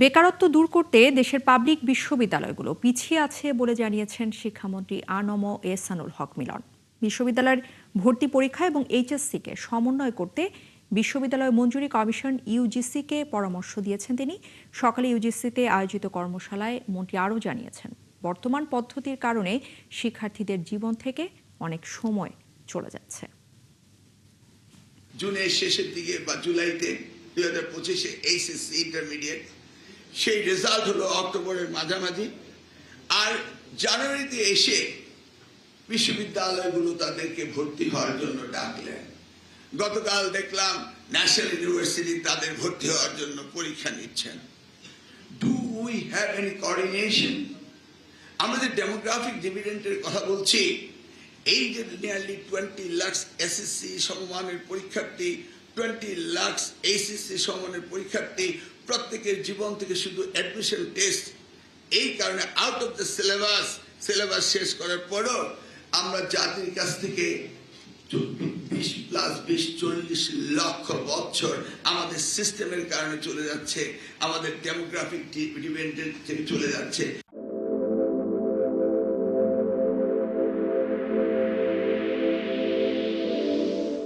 বেকারত্ব দূর করতে দেশের পাবলিক বিশ্ববিদ্যালয়গুলো পিছিয়ে আছে বলে জানিয়েছেন শিক্ষামন্ত্রী আ.ন.ম এহসানুল হক মিলন। বিশ্ববিদ্যালয়ের ভর্তি পরীক্ষা এবং এইচএসসিকে সমন্বয় করতে বিশ্ববিদ্যালয় মঞ্জুরি কমিশন ইউজিসিকে পরামর্শ দিয়েছেন তিনি। সকালে ইউজিসিতে আয়োজিত কর্মশালায় মন্ত্রী আরও জানিয়েছেন, বর্তমান পদ্ধতির কারণে শিক্ষার্থীদের জীবন থেকে অনেক সময় চলে যাচ্ছে। জুনের শেষের দিকে বা জুলাইতে 2025-এ এইচএসসি ইন্টারমিডিয়েট, সেই রেজাল্ট হলো অক্টোবরের মাঝামাঝি। আর জানুয়ারিতে এসে বিশ্ববিদ্যালয়গুলো তাদেরকে ভর্তি হওয়ার জন্য ডাকলেন। গতকাল দেখলাম ন্যাশনাল ইউনিভার্সিটি তাদের ভর্তি হওয়ার জন্য পরীক্ষা নিচ্ছেন। Do we have any coordination? আমাদের ডেমোগ্রাফিক ডিভিডেন্টের কথা বলছি। এই যে নিয়ারলি 20 লাখ এসএসসি সমমানের পরীক্ষার্থী, 20 লাখ এইচএসসি সমমানের পরীক্ষার্থী, প্রত্যেকের জীবন থেকে শুধু অ্যাডমিশন টেস্ট। এই কারণে আউট অফ দ্য সিলেবাস শেষ করার পরও আমরা জাতির কাছ থেকে 20 প্লাস 40 লক্ষ বছর আমাদের সিস্টেমের কারণে চলে যাচ্ছে, আমাদের ডেমোগ্রাফিক ডিভিডেন্ট থেকে চলে যাচ্ছে।